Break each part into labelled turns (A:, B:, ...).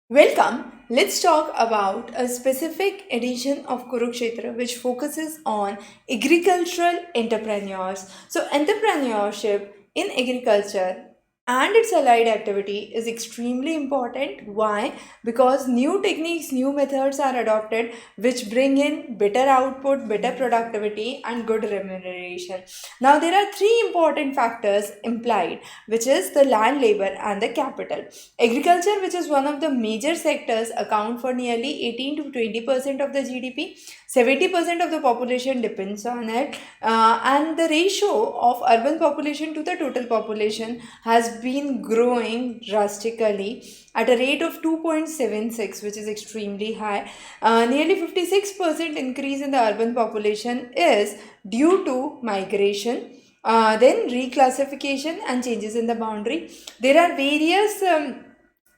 A: Welcome. Let's talk about a specific edition of Kurukshetra which focuses on agricultural entrepreneurs. So, entrepreneurship in agriculture and its allied activity is extremely important. Why? Because new techniques, new methods are adopted which bring in better output, better productivity, and good remuneration. Now, there are three important factors implied, which is the land, labor, and the capital. Agriculture, which is one of the major sectors, account for nearly 18 to 20% of the GDP. 70% of the population depends on it, and the ratio of urban population to the total population has been growing drastically at a rate of 2.76, which is extremely high. Nearly 56% increase in the urban population is due to migration, then reclassification and changes in the boundary. There are various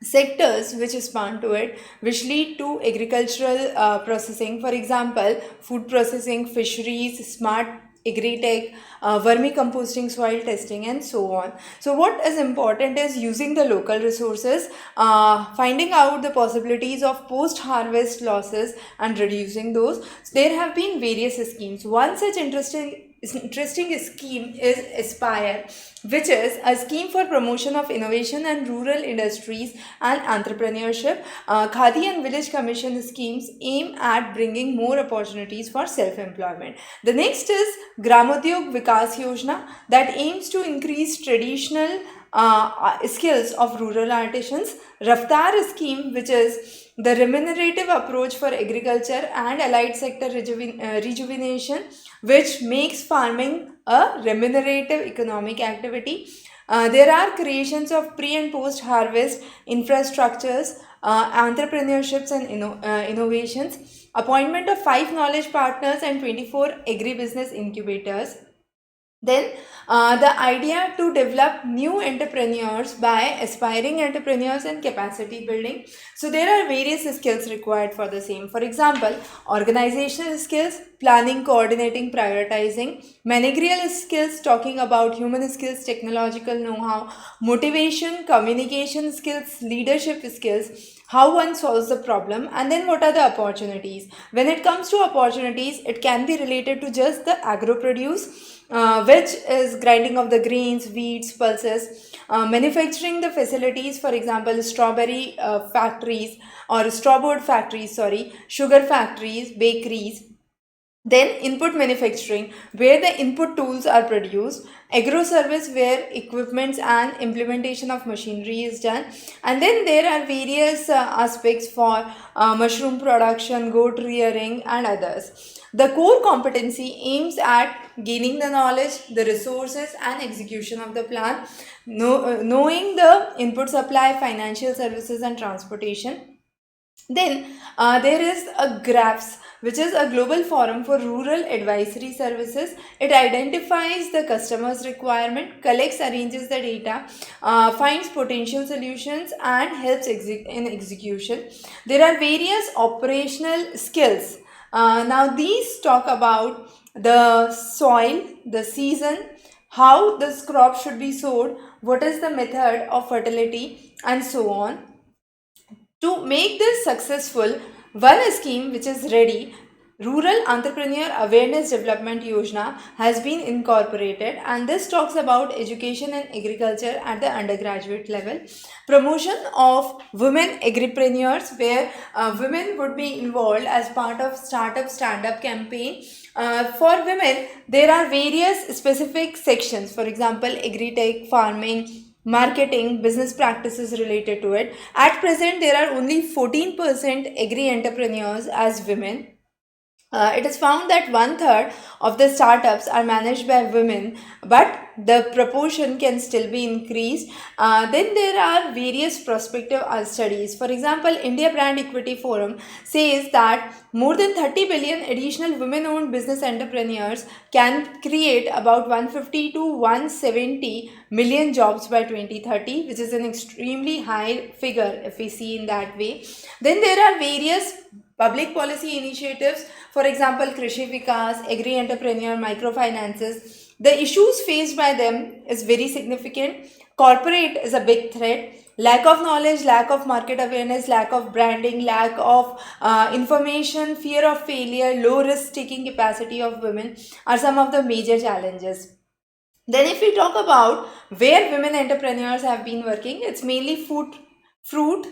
A: sectors which respond to it, which lead to agricultural processing. For example, food processing, fisheries, smart agri-tech, vermicomposting, soil testing, and so on. So what is important is using the local resources, finding out the possibilities of post-harvest losses and reducing those. So there have been various schemes. One such interesting scheme is Aspire, which is a scheme for promotion of innovation and rural industries and entrepreneurship. Khadi and Village Commission schemes aim at bringing more opportunities for self-employment. The next is Gramodyog Vikas Yojana, that aims to increase traditional skills of rural artisans. Raftar scheme, which is the remunerative approach for agriculture and allied sector rejuvenation, which makes farming a remunerative economic activity. There are creations of pre and post harvest infrastructures, entrepreneurships, and innovations, appointment of 5 knowledge partners and 24 agribusiness incubators. Then the idea to develop new entrepreneurs by aspiring entrepreneurs and capacity building. So there are various skills required for the same. For example, organizational skills, planning, coordinating, prioritizing; managerial skills, talking about human skills, technological know-how; motivation, communication skills, leadership skills, how one solves the problem; and then what are the opportunities. When it comes to opportunities, it can be related to just the agro produce, which is grinding of the grains, wheats, pulses; manufacturing the facilities, for example, strawberry factories or strawboard factories, sorry, sugar factories, bakeries. Then input manufacturing, where the input tools are produced; agro service, where equipments and implementation of machinery is done; and then there are various aspects for mushroom production, goat rearing, and others. The core competency aims at gaining the knowledge, the resources, and execution of the plan, knowing the input supply, financial services, and transportation. Then there is a GRAFS, which is a global forum for rural advisory services. It identifies the customer's requirement, collects, arranges the data, finds potential solutions, and helps in execution. There are various operational skills. Now these talk about the soil, the season, how this crop should be sowed, what is the method of fertility, and so on. To make this successful, one scheme which is ready, Rural Entrepreneur Awareness Development Yojana, has been incorporated, and this talks about education and agriculture at the undergraduate level. Promotion of women agripreneurs, where women would be involved as part of Startup Stand Up campaign. For women, there are various specific sections, for example, agri-tech, farming, marketing, business practices related to it. At present, there are only 14% agri entrepreneurs as women. It is found that one third of the startups are managed by women, but the proportion can still be increased. Then there are various prospective studies. For example, India Brand Equity Forum says that more than 30 billion additional women owned business entrepreneurs can create about 150 to 170 million jobs by 2030, which is an extremely high figure if we see in that way. Then there are various public policy initiatives, for example, Krishi Vikas, Agri Entrepreneur, Microfinances. The issues faced by them is very significant. Corporate is a big threat. Lack of knowledge, lack of market awareness, lack of branding, lack of information, fear of failure, low risk taking capacity of women are some of the major challenges. Then, if we talk about where women entrepreneurs have been working, it's mainly fruit,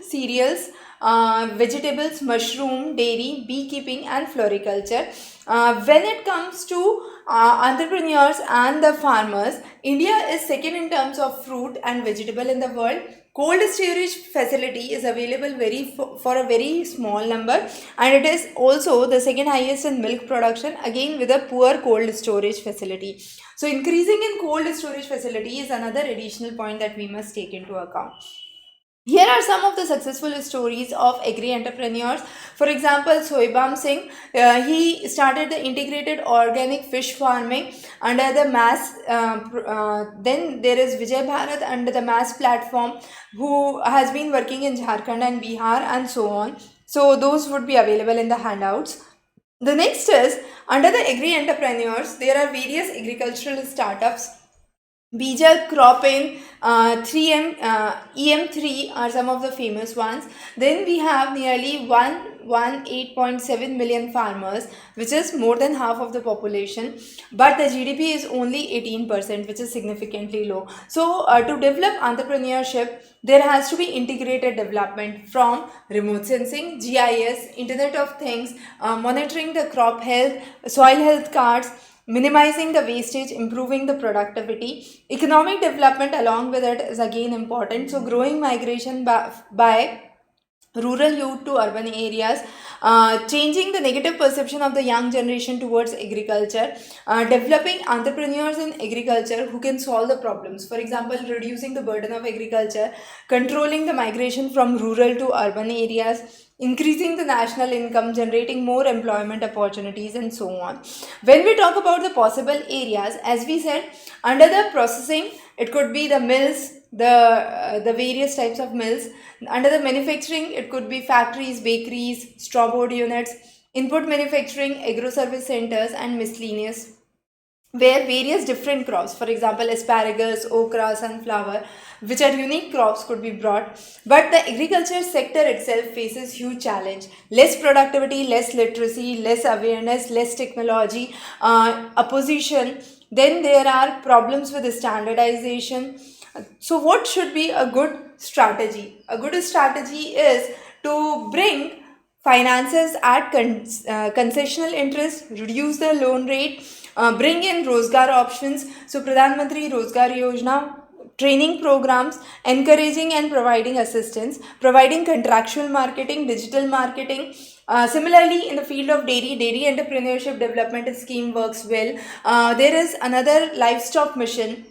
A: cereals, vegetables, mushroom, dairy, beekeeping, and floriculture. When it comes to entrepreneurs and the farmers, India is second in terms of fruit and vegetable in the world. Cold storage facility is available for a very small number, and it is also the second highest in milk production, again with a poor cold storage facility. So increasing in cold storage facility is another additional point that we must take into account. Here are some of the successful stories of agri entrepreneurs. For example, Soibam Singh, he started the integrated organic fish farming under the MAS. Then there is Vijay Bharat under the MAS platform, who has been working in Jharkhand and Bihar and so on. So those would be available in the handouts. The next is under the agri entrepreneurs, there are various agricultural startups. Bija Cropin, 3M, EM3 are some of the famous ones. Then we have nearly 118.7 million farmers, which is more than half of the population. But the GDP is only 18%, which is significantly low. So to develop entrepreneurship, there has to be integrated development from remote sensing, GIS, Internet of Things, monitoring the crop health, soil health cards, minimizing the wastage, improving the productivity. Economic development along with it is again important. So growing migration by rural youth to urban areas, changing the negative perception of the young generation towards agriculture, developing entrepreneurs in agriculture who can solve the problems. For example, reducing the burden of agriculture, controlling the migration from rural to urban areas, increasing the national income, generating more employment opportunities, and so on. When we talk about the possible areas, as we said, under the processing, it could be the mills, the various types of mills. Under the manufacturing, it could be factories, bakeries, straw board units. Input manufacturing, agro service centers, and miscellaneous, where various different crops, for example asparagus, okra, sunflower, which are unique crops, could be brought. But the agriculture sector itself faces huge challenge: less productivity, less literacy, less awareness, less technology, opposition. Then there are problems with the standardization. So what should be a good strategy? A good strategy is to bring finances at concessional interest, reduce the loan rate, bring in Rozgar options. So Pradhan Mantri Rozgar Yojana, training programs, encouraging and providing assistance, providing contractual marketing, digital marketing. Similarly, in the field of dairy entrepreneurship development scheme works well. There is another livestock mission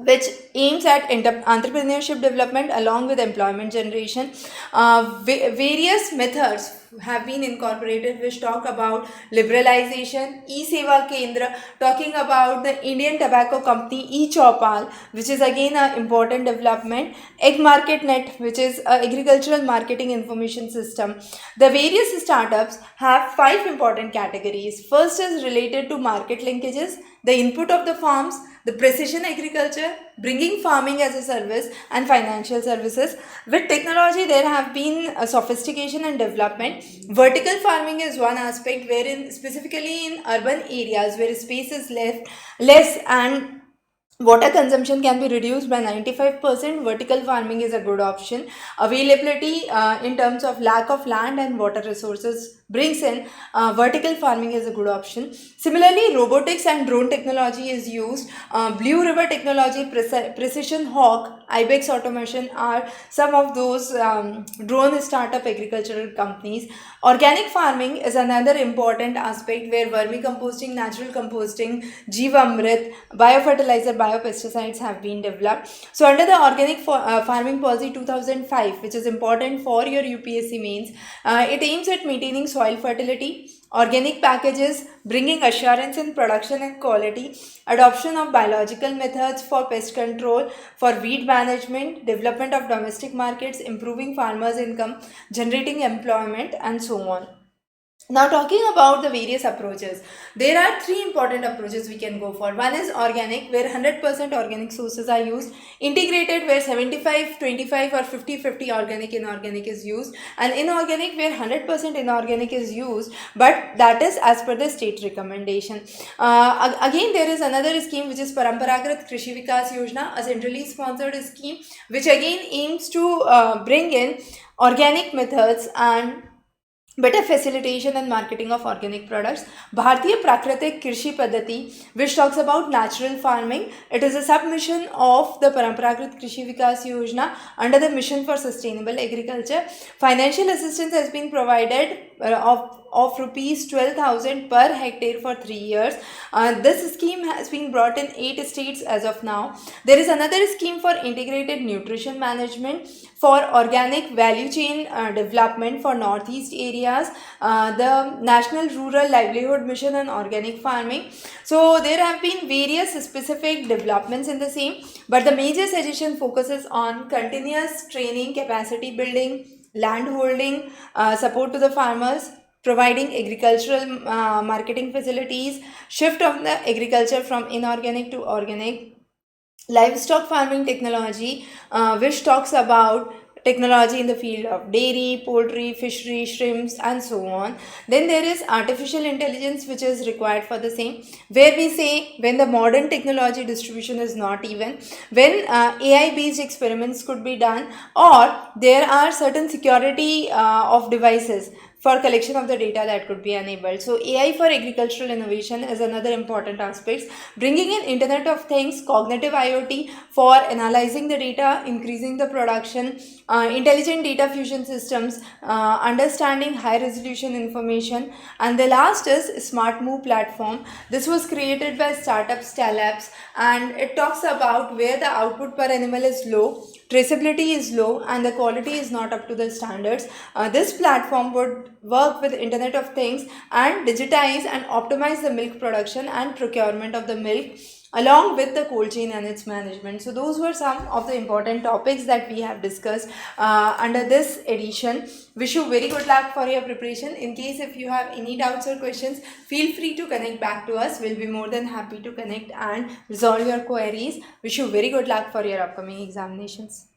A: which aims at entrepreneurship development along with employment generation. Various methods have been incorporated which talk about liberalization, e-seva kendra, talking about the Indian Tobacco Company e-Chopal, which is again an important development, egg market net, which is an agricultural marketing information system. The various startups have 5 important categories. First is related to market linkages, the input of the farms, the precision agriculture, bringing farming as a service, and financial services. With technology, there have been a sophistication and development. Vertical farming is one aspect, wherein specifically in urban areas where space is less and water consumption can be reduced by 95%, vertical farming is a good option. Availability in terms of lack of land and water resources brings in, vertical farming is a good option. Similarly, robotics and drone technology is used. Blue River technology, Precision Hawk, Ibex automation are some of those drone startup agricultural companies. Organic farming is another important aspect where vermicomposting, natural composting, Jeevamrit, biofertilizer, biopesticides have been developed. So under the organic farming policy 2005, which is important for your UPSC mains, it aims at maintaining soil fertility, organic packages, bringing assurance in production and quality, adoption of biological methods for pest control, for weed management, development of domestic markets, improving farmers' income, generating employment, and so on. Now, talking about the various approaches, there are three important approaches we can go for. One is organic, where 100% organic sources are used; integrated, where 75-25 or 50-50 organic inorganic is used; and inorganic, where 100% inorganic is used, but that is as per the state recommendation. Again, there is another scheme which is Paramparagat Krishi Vikas Yojana, a centrally sponsored scheme which again aims to bring in organic methods and better facilitation and marketing of organic products. Bharatiya Prakritik Krishi Paddhati, which talks about natural farming. It is a submission of the Paramparagat Krishi Vikas Yojana under the Mission for Sustainable Agriculture. Financial assistance has been provided of rupees 12,000 per hectare for 3 years. This scheme has been brought in 8 states as of now. There is another scheme for integrated nutrition management for organic value chain development for northeast areas, the National Rural Livelihood Mission on organic farming. So there have been various specific developments in the same, but the major suggestion focuses on continuous training, capacity building, land holding, support to the farmers, providing agricultural marketing facilities, shift of the agriculture from inorganic to organic, livestock farming technology, which talks about technology in the field of dairy, poultry, fishery, shrimps, and so on. Then there is artificial intelligence, which is required for the same, where we say when the modern technology distribution is not even, when AI based experiments could be done, or there are certain security of devices for collection of the data that could be enabled. So AI for agricultural innovation is another important aspect, bringing in Internet of Things, cognitive IoT for analyzing the data, increasing the production, intelligent data fusion systems, understanding high resolution information, and the last is Smart Move platform. This was created by startup Stalabs, and it talks about where the output per animal is low, traceability is low, and the quality is not up to the standards. This platform would work with Internet of Things and digitize and optimize the milk production and procurement of the milk along with the cold chain and its management. So those were some of the important topics that we have discussed under this edition. Wish you very good luck for your preparation. In case if you have any doubts or questions, feel free to connect back to us. We'll be more than happy to connect and resolve your queries. Wish you very good luck for your upcoming examinations.